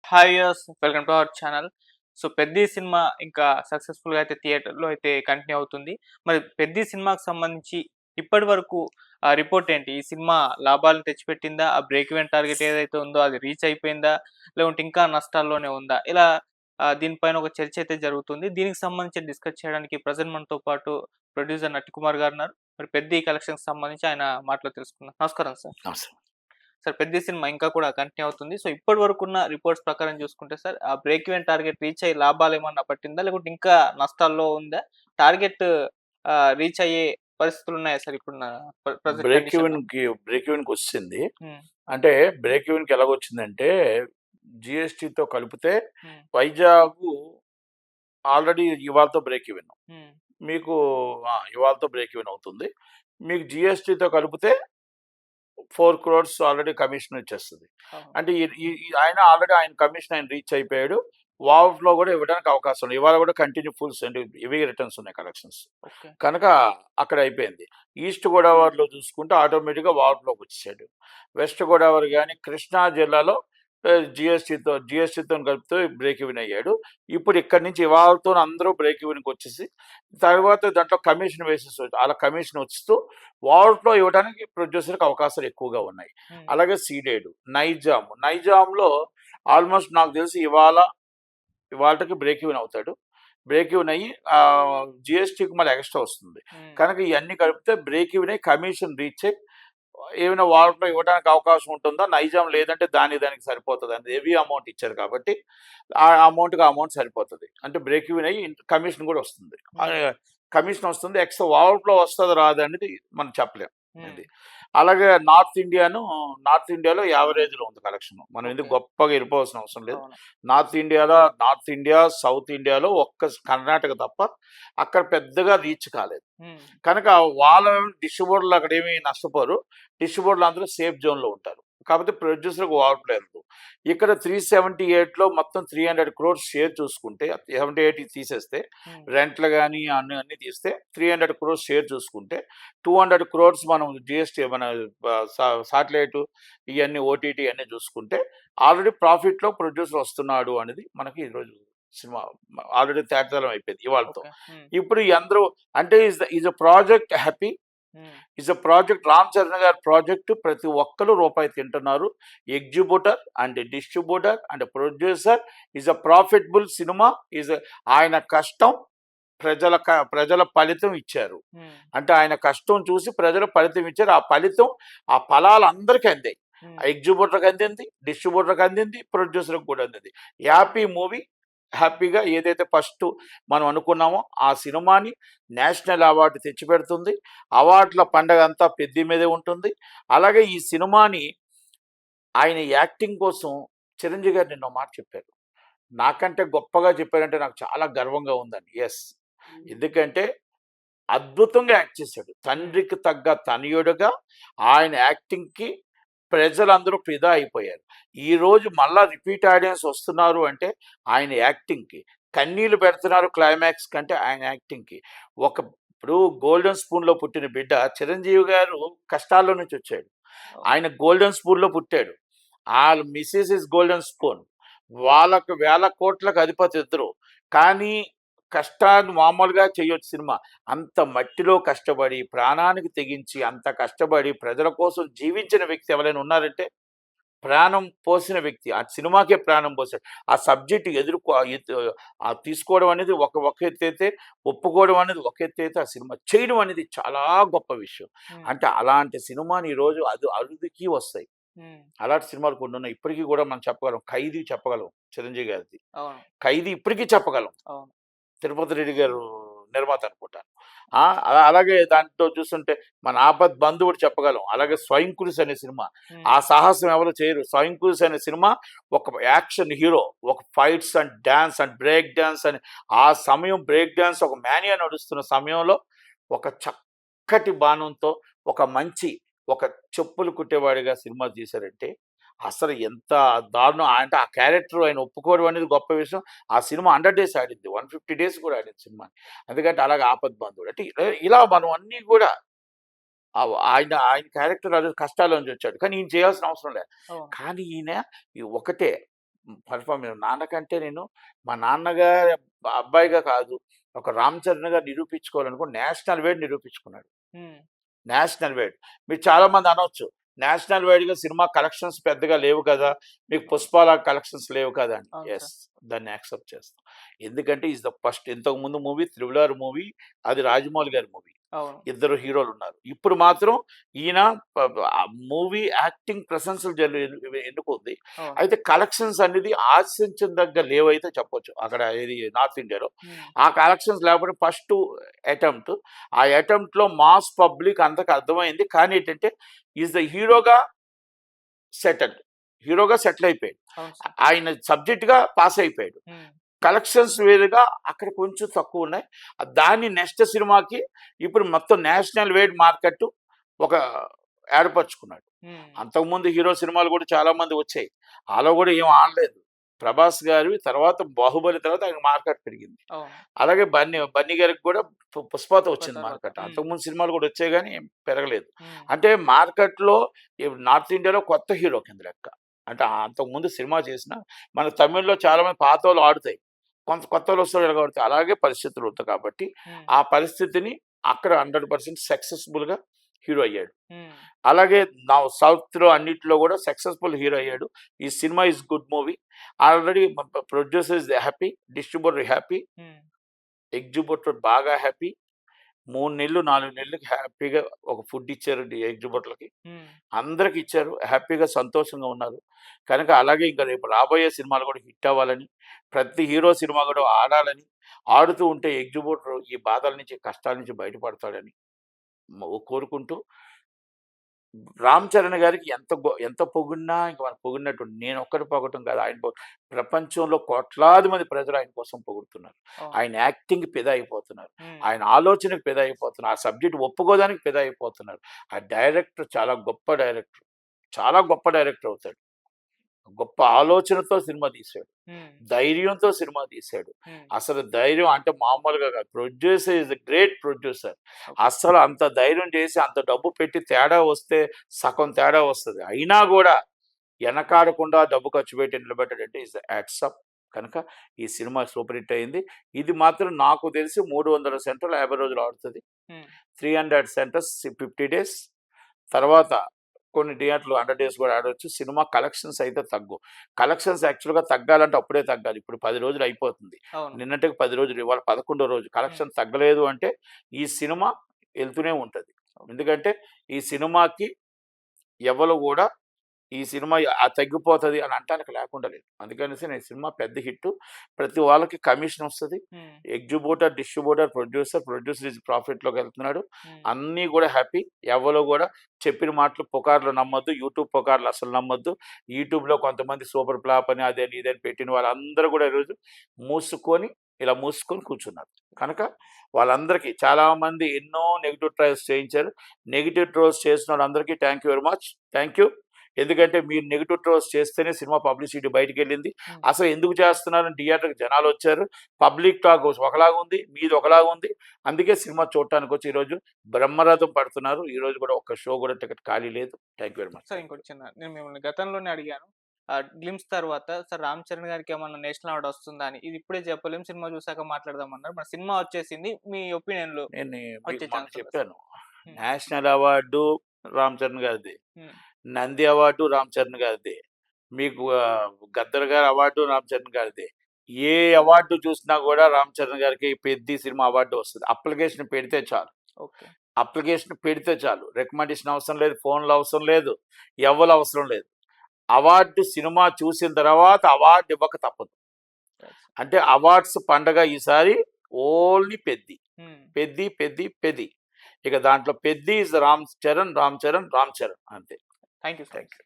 Hi viewers, welcome to our channel. So 'Peddi' cinema ఇంకా సక్సెస్‌ఫుల్‌గా అయితే థియేటర్‌లో అయితే కంటిన్యూ అవుతుంది. మరి 'పెద్ది' సినిమాకి సంబంధించి ఇప్పటివరకు రిపోర్ట్ ఏంటి? ఈ సినిమా లాభాలు తెచ్చిపెట్టిందా? ఆ బ్రేక్ ఈవెన్ టార్గెట్ ఏదైతే ఉందో అది రీచ్ అయిపోయిందా? లేకుంటే ఇంకా నష్టాల్లోనే ఉందా? ఇలా దీనిపైన ఒక చర్చ అయితే జరుగుతుంది. దీనికి సంబంధించి డిస్కస్ చేయడానికి ప్రెజెంట్ మనతో పాటు ప్రొడ్యూసర్ నట్టికుమార్ గారున్నారు. మరి 'పెద్ది' కలెక్షన్‌కి సంబంధించి ఆయన మాటలో తెలుసుకుందాం. నమస్కారం సార్. నమస్తే. సార్ 'పెద్ది' సినిమా ఇంకా కూడా కంటిన్యూ అవుతుంది. సో ఇప్పటి వరకున్న రిపోర్ట్స్ ప్రకారం చూసుకుంటే సార్ ఆ బ్రేక్ ఈవెన్ టార్గెట్ రీచ్ అయ్యి లాభాలేమన్నా పట్టిందా? లేకుంటే ఇంకా నష్టాల్లో ఉందా? టార్గెట్ రీచ్ అయ్యే పరిస్థితులున్నాయా సార్ ఇప్పుడున్న ప్రెజెంట్ బ్రేక్ కండిషన్‌లో? ఈవెన్‌కి బ్రేక్ ఈవెన్‌కొచ్చేసింది. హ్మ్. అంటే బ్రేక్ ఈవెన్‌కి ఎలాగొచ్చిందంటే, జీఎస్టీతో కలిపితే హ్మ్. వైజాగు ఆల్రెడీ ఇవాళతో బ్రేక్ ఈవెన్. హ్మ్. మీకు ఇవాళతో బ్రేక్ ఈవెన్ అవుతుంది. మీకు జీఎస్టీతో కలిపితే 4 క్రోర్స్ ఆల్రెడీ కమిషన్ వచ్చేస్తది. అవును. అంటే ఈ ఈ ఈ ఆయన ఆల్రెడీ ఆయన కమిషన్ ఆయన రీచ్ అయిపోయాడు. వావ్‌లో గూడా ఇవ్వడానికి అవకాశం ఉంది. ఇవాళ గూడా కంటిన్యూ ఫుల్స్ అంటే హెవీ రిటర్న్స్ ఉన్నాయి కలెక్షన్స్. ఓకే. కనుక అక్కడ అయిపోయింది. ఈస్ట్ గోదావరిలో చూసుకుంటే ఆటోమేటిక్‌గా వార్డ్‌లోకొచ్చేసాడు. వెస్ట్ గోదావరి గాని, కృష్ణా జిల్లాలో జీఎస్టీతోని కలిపితే బ్రేక్ ఈవెన్ అయ్యాడు. ఇప్పుడు ఇక్కడి నుంచి ఇవాళతోని అందరూ బ్రేక్ ఈవెన్‌కొచ్చేసి, తర్వాత దాంట్లో కమిషన్ అలా కమిషన్ వస్తూ వార్డ్‌లో ఇవ్వడానికి ప్రొడ్యూసర్‌కి అవకాశాలు ఎక్కువగా ఉన్నాయి. హ్మ్. అలాగే సీడెడ్, నైజామ్‌లో ఆల్మోస్ట్ నాకు తెలిసి ఇవాల్టికి బ్రేక్ ఈవెన్ అవుతాడు. బ్రేక్ ఈవెన్ అయ్యి జీఎస్టీకి మళ్ళీ ఎక్స్‌ట్రా వస్తుంది. హ్మ్. కనుక ఇయన్నీ కలిపితే బ్రేక్ ఈవెన్ అయ్యి కమిషన్ రీచ్ అయ్యి ఏమైనా వాటిలో ఇవ్వడానికి అవకాశం ఉంటుందా? నైజాం లేదంటే దానికి సరిపోతదని హెవీ అమౌంట్ ఇచ్చారు కాబట్టి, ఆ అమౌంట్‌కి సరిపోతది. అంటే బ్రేక్ ఈవెన్ అయ్యి కమిషన్ గూడా వస్తుంది. హ్మ్. కమిషన్ వస్తుంది. ఎక్స్‌ట్రా వాల్వ్‌లో వస్తదా రాదా అనేది మనం చెప్పలేం. హ్మ్. అది. అలాగే నార్త్ ఇండియాలో యావరేజ్‌లో ఉంది కలెక్షన్. మనం ఎందుకు ఓకే. గొప్పగా ఎళ్ళిపోవాల్సిన అవసరం లేదు. అవును. నార్త్ ఇండియా, సౌత్ ఇండియాలో ఒక్క కర్ణాటక తప్ప అక్కడ పెద్దగా రీచ్ కాలేదు. హ్మ్. కనుక వాళ్ళ డిస్ట్రిబ్యూటర్లు అక్కడేమి నష్టపోరు. డిస్ట్రిబ్యూటర్లు అందరూ సేఫ్ జోన్‌లో ఉంటారు. కాకపోతే ప్రొడ్యూసర్‌కి వాడలేదు. ఇక్కడ 378లో మొత్తం 300 క్రోర్స్ షేర్ చూసుకుంటే 78 తీసేస్తే హ్మ్. రెంట్‌లు గాని అన్నీ తీస్తే 300 క్రోర్స్ షేర్ చూసుకుంటే 200 క్రోర్స్ మనం జీఎస్టీ మన సాటిలైట్ ఇయన్నీ ఓటీటీ అన్నీ చూసుకుంటే ఆల్రెడీ ప్రాఫిట్‌లో ప్రొడ్యూసర్ వస్తున్నాడు అనేది మనకి ఈరోజు సినిమా ఆల్రెడీ తేటతెల్లం అయిపోయింది ఇవాళతో. ఓకే. హ్మ్. ఇప్పుడు ఈ అందరూ అంటే ఈజ్ ఎ ప్రాజెక్ట్ హ్యాపీ. హ్మ్. Is a project Ram Charan గారి ప్రాజెక్ట్ ప్రతి ఒక్కరు రూపాయి తింటున్నారు. Exhibitor and distributor and producer is a profitable cinema. Is ఆయన కష్టం ప్రజల ఫలితం ఇచ్చారు. హ్మ్. అంటే ఆయన కష్టం చూసి ప్రజలు ఫలితం ఇచ్చారు. ఆ ఫలితం ఆ ఫలాలు అందరికి అందాయి. హ్మ్. ఎగ్జిబ్యూటర్‌కి అందింది, డిస్ట్రిబ్యూటర్‌కి అందింది, ప్రొడ్యూసర్‌కి కూడా అందింది. Happy movie. హ్యాపీగా ఏదైతే ఫస్ట్ మనం అనుకున్నామో ఆ సినిమాని నేషనల్ అవార్డు తెచ్చిపెడుతుంది. అవార్డుల పండగంతా పెద్ది మీదే ఉంటుంది. అలాగే ఈ సినిమాని ఆయన యాక్టింగ్ కోసం చిరంజీవి గారు నిన్న ఓ మాట చెప్పారు. నాకంటే గొప్పగా చెప్పారంటే నాకు చాలా గర్వంగా ఉందండి. యెస్. ఎందుకంటే అద్భుతంగా యాక్ట్ చేశాడు. హ్మ్. తండ్రికి తగ్గ తనయుడుగా ఆయన యాక్టింగ్‌కి ప్రజలందరూ ఫిదా అయిపోయారు. ఈరోజు మళ్ళా రిపీట్ ఆడియన్స్ వస్తున్నారు అంటే ఆయన యాక్టింగ్‌కి. కన్నీళ్లు పెడుతున్నారు క్లైమాక్స్ కంటే ఆయన యాక్టింగ్‌కి. ఇప్పుడు గోల్డెన్ స్పూన్‌లో పుట్టిన బిడ్డ చిరంజీవి గారు కష్టాల్లో నుంచి వచ్చాడు. అవును. ఆయన గోల్డెన్ స్పూన్‌లో పుట్టాడు. ఆళ్ళ మిసెస్ ఈస్ గోల్డెన్ స్పూన్. వాళ్ళకి వేల కోట్లకు అధిపతి ఇద్దరు. కానీ కష్టాన్ని మామూలుగా చేయొచ్చు సినిమా. అంత మట్టిలో కష్టపడి, ప్రాణానికి తెగించి, అంత కష్టపడి ప్రజల కోసం జీవించిన వ్యక్తి ఎవరైనా ఉన్నారంటే, ప్రాణం పోసిన వ్యక్తి. ఆ సినిమాకే ప్రాణం పోసాడు. ఆ సబ్జెక్ట్ తీసుకోవడం అనేది ఒక ఎత్తైతే, ఒప్పుకోవడం అనేది ఒక ఎత్తైతే, ఆ సినిమా చేయడం అనేది చాలా గొప్ప విషయం. హ్మ్. అంటే అలాంటి సినిమాని ఈరోజు అరుదుకి వస్తాయి. హ్మ్. అలాంటి సినిమాలు కొన్నున్నాయి. ఇప్పటికి గూడా మనం చెప్పగలం. 'ఖైదీ' చెప్పగలం చిరంజీవి గారిది. అవును. 'ఖైదీ' ఇప్పటికి చెప్పగలం. అవును. తిరుపతి రెడ్డి గారు నిర్మాత అనుకుంటాను. అలాగే దాంట్లో చూస్తుంటే మన 'ఆపద్ బంధువుడు' చెప్పగలం. అలాగే 'స్వయం కృషి' అనే సినిమా. హ్మ్. ఆ సాహసం ఎవరు చేయరు. 'స్వయం కృషి' అనే సినిమా ఒక యాక్షన్ హీరో. ఒక fights and dance and break dance అని ఆ సమయం బ్రేక్ డాన్స్ ఒక మానియా నడుస్తున్న సమయంలో ఒక చక్కటి బాణంతో ఒక చెప్పులు కుట్టేవాడిగా సినిమా తీశారంటే అసలు ఎంత దారుణం అంటే ఆ క్యారెక్టర్ ఆయన ఒప్పుకోవడం అనేది గొప్ప విషయం. ఆ సినిమా 100 డేస్ ఆడింది. 150 డేస్ కూడా ఆడింది సినిమా. ఎందుకంటే అలాగే 'ఆపద్బాంధవుడు' అంటే ఇలా మనం అన్నీ కూడా ఆయన క్యారెక్టర్ అది కష్టాల నుంచి వచ్చాడు. కానీ ఈయన చేయాల్సిన అవసరం లేదు. అవును. కానీ ఈయన ఒకటే నాన్నకంటే నేను మా నాన్నగారి అబ్బాయిగా కాదు, ఒక రామ్ చరణ్ గారు నిరూపించుకోవాలనుకో నేషనల్ వైడ్ నిరూపించుకున్నాడు. హ్మ్. National wide. మీరు చాలా మంది అనొచ్చు, నేషనల్ వైడ్‌గా సినిమా కలెక్షన్స్ పెద్దగా లేవు కదా! మీకు అవును. 'పుష్ప' లాగా కలెక్షన్స్ లేవు కదా! అని. అవును యెస్. సార్. దాన్ని యాక్సెప్ట్ చేస్తాం. ఎందుకంటే ఈస్ ద ఫస్ట్. ఇంతకుముందు మూవీ 'త్రిబుల్ ఆర్' మూవీ, అది రాజమౌళి గారి మూవీ. అవును. ఇద్దరు హీరోలున్నారు. ఇప్పుడు మాత్రం ఈయన మూవీ యాక్టింగ్ ప్రశంసలు ఎన్నుకుంది. అవును. అయితే కలెక్షన్స్ అనేది ఆశించదగ్గ లేవైతే చెప్పొచ్చు. అక్కడ ఏది నార్త్ ఇండియాలో. హ్మ్. ఆ కలెక్షన్స్ లేకపోతే ఫస్ట్ అటెంప్ట్. ఆ అటెంప్ట్‌లో మాస్ పబ్లిక్ అందరికి అర్థమైంది. కానీ ఏంటంటే ఈస్ ద హీరోగా సెటిల్డ్. హీరోగా సెటిల్ అయిపోయాడు. అవును సార్. ఆయన సబ్జెక్ట్‌గా పాస్ అయిపోయాడు. హ్మ్. కలెక్షన్స్ వేరుగా అక్కడ కొంచెం తక్కువున్నాయి. దాన్ని నెక్స్ట్ సినిమాకి ఇప్పుడు మొత్తం నేషనల్ వైడ్ మార్కెట్ ఒక ఏర్పరుచుకున్నాడు. హ్మ్. అంతకుముందు హీరో సినిమాలు కూడా చాలా మంది వచ్చాయి. ఆలో కూడా ఏం ఆడలేదు. ప్రభాస్ గారివి తర్వాత 'బాహుబలి' తర్వాత ఆయనకి మార్కెట్ పెరిగింది. అవును. అలాగే బన్నీ గారికి కూడా 'పుష్పతో' 'పుష్ప' వచ్చింది తర్వాత. మార్కెట్. హ్మ్. అంతకుముందు సినిమాలు కూడా వచ్చాయి గానీ ఏం పెరగలేదు. హ్మ్. అంటే మార్కెట్‌లో ఇప్పుడు నార్త్ ఇండియాలో కొత్త హీరో కింద లెక్క. అంటే అంతకుముందు సినిమా చేసిన మన తమిళ్‌లో చాలా మంది పాతోళ్ళు ఆడుతాయి. కొంత కొత్తోళ్ళు వస్తారు ఎలగొడతాయి. అలాగే పరిస్థితులు ఉంటాయి కాబట్టి, హ్మ్. ఆ పరిస్థితిని అక్కడ 100% సక్సెస్‌ఫుల్‌గా హీరో అయ్యాడు. హ్మ్. అలాగే సౌత్‌లో అన్నిట్లో కూడా సక్సెస్‌ఫుల్ హీరో అయ్యాడు. ఈ cinema is good movie. Already producer is happy, distributor happy, హ్మ్. ఎగ్జిబ్యూటర్ బాగా హ్యాపీ. 3 నెలలు, 4 నెలలకి హ్యాపీగా ఒక ఫుడ్ ఇచ్చారు ఎగ్జిబ్యూటర్‌లకి. హ్మ్. అందరికి ఇచ్చారు. హ్యాపీగా సంతోషంగా ఉన్నారు. కనుక అలాగే ఇంకా రేపు రాబోయే సినిమాలు కూడా హిట్ అవ్వాలని, ప్రతి హీరో సినిమా కూడా ఆడాలని, ఆడుతూ ఉంటే ఎగ్జిబ్యూటర్ ఈ బాధల నుంచి, కష్టాల నుంచి బయటపడతాడని కోరుకుంటూ, రామ్ చరణ్ గారికి ఎంత పొగిడినా ఇంక మనం పొగిడినట్టు. నేనొక్కడిని పొగడటం కాదు. ప్రపంచంలో కోట్లాది మంది ప్రజలు ఆయన కోసం పొగుడుతున్నారు. అవును. ఆయన యాక్టింగ్‌కి ఫిదా అయిపోతున్నారు. హ్మ్. ఆయన ఆలోచనకి ఫిదా అయిపోతున్నారు. ఆ సబ్జెక్ట్ ఒప్పుకోవడానికి ఫిదా అయిపోతున్నారు. ఆ డైరెక్టర్ చాలా గొప్ప డైరెక్టర్. చాలా గొప్ప డైరెక్టర్ అవుతాడు. గొప్ప ఆలోచనతో సినిమా తీశాడు. హ్మ్. ధైర్యంతో సినిమా తీశాడు. హ్మ్. అసలు ధైర్యం అంటే మామూలుగా కాదు. Producer is a great producer. Okay. అస్సలు అంత ధైర్యం చేసి, అంత డబ్బు పెట్టి తేడా వస్తే సగం తేడా వస్తది. అయినా గూడా ఎనకాడకుండా డబ్బు ఖర్చు పెట్టి నిలబెట్టాడంటే ఈస్ హ్యాట్స్ ఆఫ్. కనుక ఈ సినిమా సూపర్ హిట్ అయింది. ఇది మాత్రం నాకు తెలిసి 300 సెంటర్లు 50 రోజులు ఆడుతది. హ్మ్. 300 సెంటర్స్ 50 డేస్. తర్వాత కొన్ని థియేటర్లు 100 డేస్ కూడా ఆడొచ్చు. సినిమా కలెక్షన్స్ అయితే తగ్గవు. కలెక్షన్స్ యాక్చువల్‌గా తగ్గాలంటే అప్పుడే తగ్గాలి. ఇప్పుడు 10 రోజులు అయిపోతుంది. అవును. నిన్నటికి 10 రోజులు, ఇవాళ 11 రోజు. హ్మ్. కలెక్షన్ తగ్గలేదు అంటే ఈ సినిమా ఎళ్తూనే ఉంటది. ఎందుకంటే ఈ సినిమాకి ఎవరు గూడా ఈ సినిమా తగ్గిపోతది అని అంటానికి లేకుండా లేదు. అందుకనేసి నేను సినిమా పెద్ద హిట్టు. ప్రతి వాళ్ళకి కమిషన్ వస్తది. హ్మ్. ఎగ్జిబ్యూటర్, డిస్ట్రిబ్యూటర్, ప్రొడ్యూసర్ ఈజ్ ప్రాఫిట్‌లోకెళ్తున్నాడు. హ్మ్. అన్నీ గూడా హ్యాపీ. ఎవ్వరు గూడా చెప్పిన మాటలు పుకార్లు నమ్మొద్దు. యూట్యూబ్ పుకార్లు అసలు నమ్మొద్దు. యూట్యూబ్‌లో కొంతమంది సూపర్ ఫ్లాప్ అని అదని ఇదని పెట్టిన వాళ్ళందరూ గూడా ఈరోజు మూసుకొని కూర్చున్నారు. కనుక వాళ్ళందరికీ చాలామంది ఎన్నో నెగెటివ్ ట్రయల్స్ చేయించారు. నెగెటివ్ ట్రోల్స్ చేసినోళ్ళందరికీ thank you very much. Thank you. ఎందుకంటే మీరు నెగెటివ్ ట్రోల్స్ చేస్తేనే సినిమా పబ్లిసిటీ బయటికెళ్ళింది. హ్మ్. అసలు ఎందుకు చేస్తున్నారని థియేటర్‌కి జనాలొచ్చారు. Public talk ఒకలాగుంది. మీది ఒకలాగుంది. అందుకే సినిమా చూడటానికొచ్చి ఈరోజు బ్రహ్మరథం పడుతున్నారు. ఈరోజు కూడా ఒక్క షో కూడా టికెట్ ఖాళీ లేదు. Thank you very much. Sir ఇంకోటి నేను మిమ్మల్ని గతంలోనే అడిగాను. 'గ్లిమ్స్' తర్వాత సార్ 'రామ్ చరణ్' గారికి ఏమన్నా నేషనల్ అవార్డ్ వస్తుందా అని. ఇది ఇప్పుడే చెప్పలేం. సినిమా చూసాక మాట్లాడదామన్నారు. మరి సినిమా వచ్చేసింది. మీ ఒపీనియన్‌లో నేను మీకు వచ్చే మొన్న ఛాన్స్ ఉందా సార్? చెప్పాను. హ్మ్. నేషనల్ అవార్డు రామ్ చరణ్ గారిది. హ్మ్. నంది అవార్డు రామ్ చరణ్ గారిది. మీకు 'గద్దర్' గారి అవార్డు రామ్ చరణ్ గారిదే. ఏ అవార్డు చూసినా కూడా రామ్ చరణ్ గారికి 'పెద్ది' సినిమా అవార్డు వస్తది. అప్లికేషన్ పెడితే చాలు. ఓకే. అప్లికేషన్ పెడితే చాలు. రికమెండేషన్ అవసరం లేదు. ఫోన్‌లు అవసరం లేదు. ఎవ్వలు అవసరం లేదు. అవార్డు సినిమా చూసిన తర్వాత అవార్డ్ ఇవ్వక తప్పదు. Right sir. అంటే అవార్డ్స్ పండగ ఈసారి ఓన్లీ 'పెద్ది'. హ్మ్. 'పెద్ది'. ఇక దాంట్లో 'పెద్ది' ఈజ్ రామ్ చరణ్ అంతే. Thank you so thank much. You.